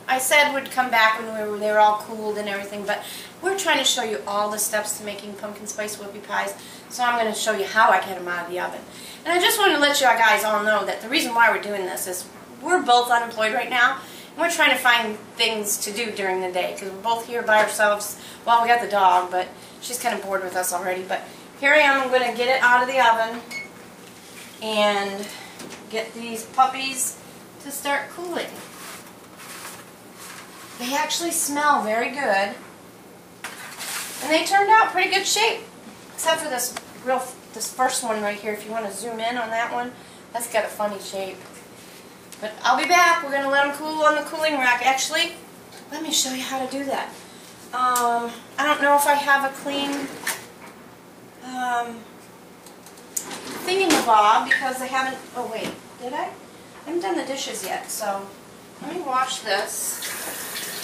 I said would come back when they were all cooled and everything, but we're trying to show you all the steps to making pumpkin spice whoopie pies, so I'm going to show you how I get them out of the oven. And I just wanted to let you guys all know that the reason why we're doing this is we're both unemployed right now, and we're trying to find things to do during the day, because we're both here by ourselves. Well, we got the dog, but she's kind of bored with us already, but here I am. I'm going to get it out of the oven and get these puppies to start cooling. They actually smell very good, and they turned out pretty good shape, except for this first one right here. If you want to zoom in on that one, that's got a funny shape. But I'll be back. We're going to let them cool on the cooling rack. Actually, let me show you how to do that. I don't know if I have a clean thingamabob because I haven't. Oh wait, did I? I haven't done the dishes yet, so let me wash this.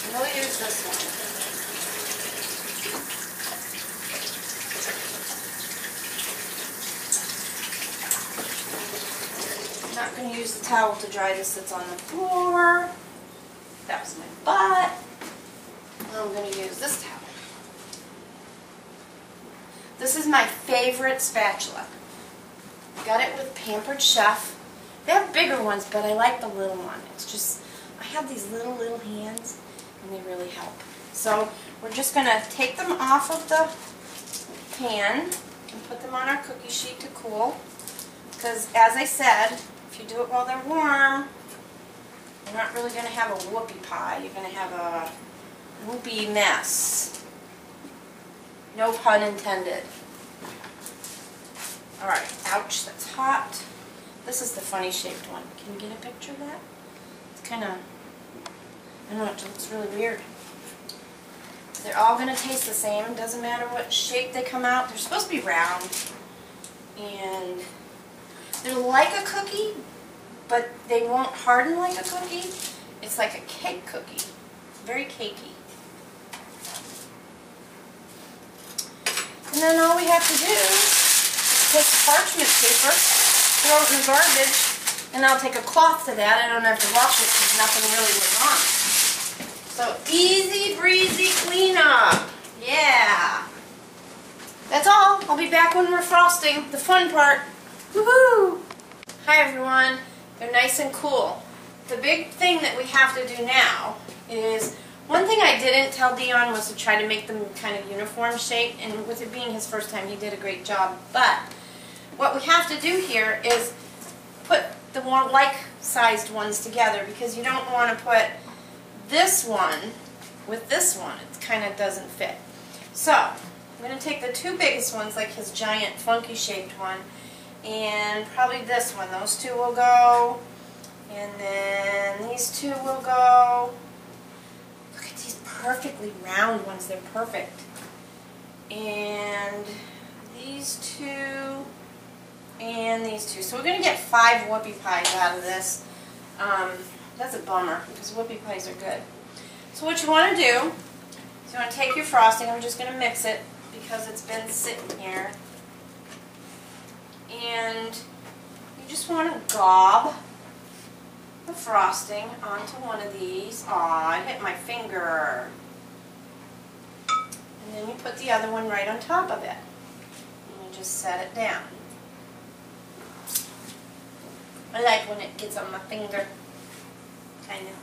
And we'll use this one. I'm not going to use the towel to dry this that's on the floor. That was my butt. I'm going to use this towel. This is my favorite spatula. I got it with Pampered Chef. They have bigger ones, but I like the little one. It's just, I have these little hands, and they really help. So we're just going to take them off of the pan and put them on our cookie sheet to cool. Because as I said, if you do it while they're warm, you're not really going to have a whoopie pie. You're going to have a whoopie mess. No pun intended. Alright, ouch, that's hot. This is the funny shaped one. Can you get a picture of that? It's kind of, I don't know, it looks really weird. They're all going to taste the same. It doesn't matter what shape they come out. They're supposed to be round. And they're like a cookie, but they won't harden like a cookie. It's like a cake cookie. Very cakey. And then all we have to do is take parchment paper, throw it in the garbage, and I'll take a cloth to that. I don't have to wash it because nothing really went on. So easy breezy cleanup. Yeah. That's all. I'll be back when we're frosting. The fun part. Woohoo! Hi everyone. They're nice and cool. The big thing that we have to do now is, one thing I didn't tell Dion was to try to make them kind of uniform shape, and with it being his first time, he did a great job. But what we have to do here is put the more like-sized ones together, because you don't want to put this one with this one. It kind of doesn't fit. So I'm going to take the two biggest ones, like his giant funky shaped one, and probably this one. Those two will go, and then these two will go. Look at these perfectly round ones. They're perfect. And these two, and these two. So we're going to get 5 whoopie pies out of this. That's a bummer, because whoopie pies are good. So what you want to do is you want to take your frosting. I'm just going to mix it because it's been sitting here. And you just want to gob the frosting onto one of these. Aw, I hit my finger. And then you put the other one right on top of it. And you just set it down. I like when it gets on my finger. Kind of.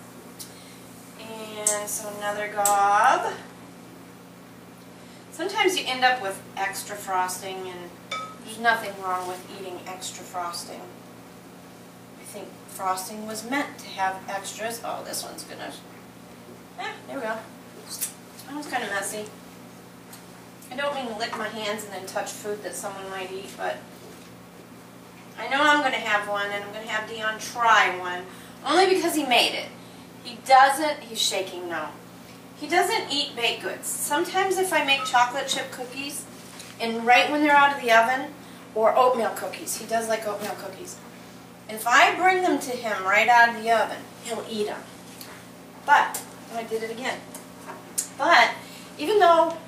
And so another gob. Sometimes you end up with extra frosting, and there's nothing wrong with eating extra frosting. I think frosting was meant to have extras. Oh, this one's gonna... there we go. That one's kind of messy. I don't mean to lick my hands and then touch food that someone might eat, but I know I'm going to have one, and I'm going to have Dion try one, only because he made it. He doesn't, he's shaking no. He doesn't eat baked goods. Sometimes if I make chocolate chip cookies, and right when they're out of the oven, or oatmeal cookies, he does like oatmeal cookies. If I bring them to him right out of the oven, he'll eat them. But, oh, I did it again. But, even though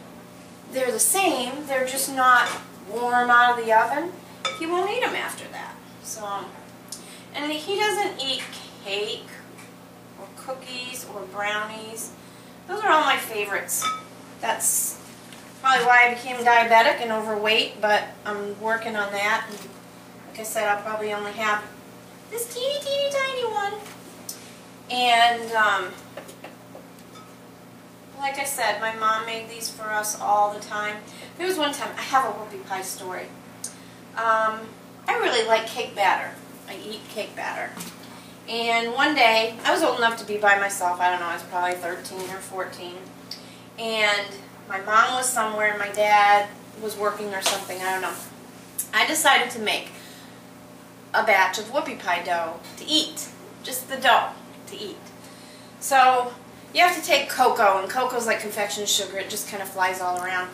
they're the same, they're just not warm out of the oven, he won't eat them after that. So, and he doesn't eat cake or cookies or brownies. Those are all my favorites. That's probably why I became diabetic and overweight, but I'm working on that. And like I said, I'll probably only have this teeny, teeny, tiny one. And like I said, my mom made these for us all the time. There was one time, I have a whoopie pie story. I really like cake batter. I eat cake batter. And one day, I was old enough to be by myself. I don't know, I was probably 13 or 14. And my mom was somewhere and my dad was working or something, I don't know. I decided to make a batch of whoopie pie dough to eat. Just the dough to eat. So you have to take cocoa, and cocoa's like confection sugar. It just kind of flies all around.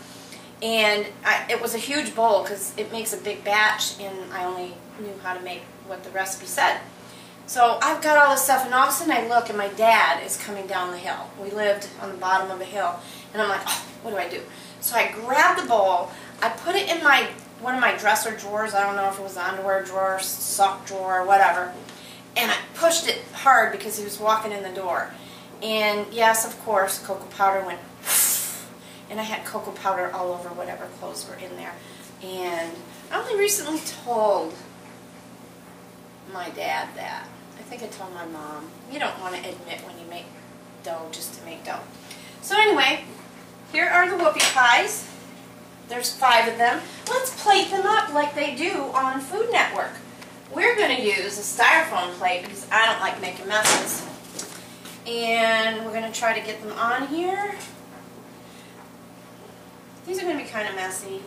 And it was a huge bowl because it makes a big batch, and I only knew how to make what the recipe said. So I've got all this stuff, and all of a sudden I look, and my dad is coming down the hill. We lived on the bottom of a hill, and I'm like, oh, what do I do? So I grabbed the bowl, I put it in one of my dresser drawers. I don't know if it was the underwear drawer, sock drawer, whatever. And I pushed it hard because he was walking in the door. And yes, of course, cocoa powder went, and I had cocoa powder all over whatever clothes were in there. And I only recently told my dad that. I think I told my mom. You don't want to admit when you make dough just to make dough. So anyway, here are the whoopie pies. There's 5 of them. Let's plate them up like they do on Food Network. We're going to use a styrofoam plate because I don't like making messes. And we're going to try to get them on here. These are going to be kind of messy.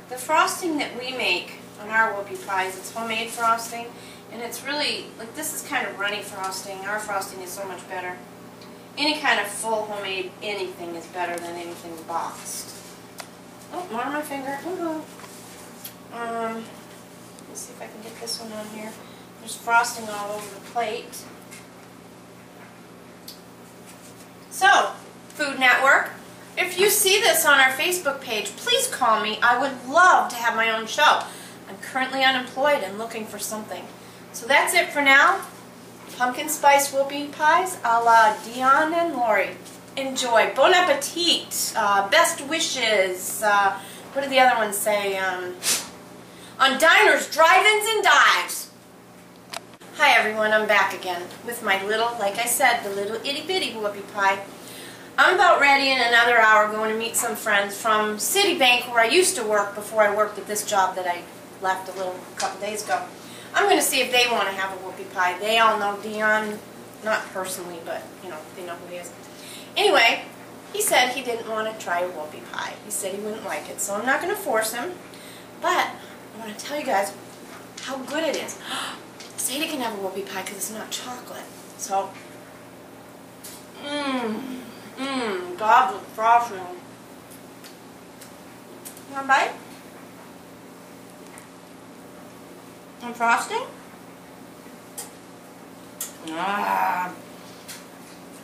The frosting that we make on our whoopie pies, it's homemade frosting. And it's really, like, this is kind of runny frosting. Our frosting is so much better. Any kind of full homemade anything is better than anything boxed. Oh, one on my finger. Let's see if I can get this one on here. There's frosting all over the plate. So, Food Network, if you see this on our Facebook page, please call me. I would love to have my own show. I'm currently unemployed and looking for something. So that's it for now. Pumpkin spice whoopie pies a la Dion and Lori. Enjoy. Bon appetit. Best wishes. What did the other one say? On diners, drive-ins, and dives. Hi everyone, I'm back again with my little, like I said, the little itty-bitty whoopie pie. I'm about ready in another hour going to meet some friends from Citibank, where I used to work before I worked at this job that I left a couple days ago. I'm going to see if they want to have a whoopie pie. They all know Dion, not personally, but, you know, they know who he is. Anyway, he said he didn't want to try a whoopie pie. He said he wouldn't like it, so I'm not going to force him. But I want to tell you guys how good it is. Sadie can have a whoopie pie because it's not chocolate. So, God, the frosting. You want a bite? And frosting?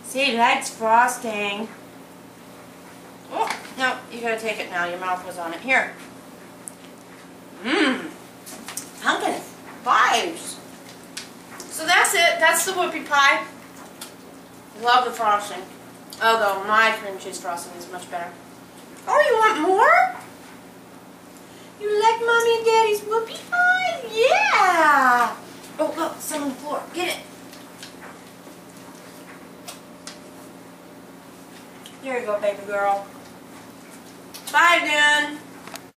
See, likes frosting. Oh, no, you gotta take it now. Your mouth was on it. Here. Pumpkin vibes. So that's it. That's the whoopie pie. Love the frosting. Although my cream cheese frosting is much better. Oh, you want more? You like Mommy and Daddy's whoopie pie? Yeah! Oh, look, some on the floor. Get it. Here you go, baby girl. Bye again.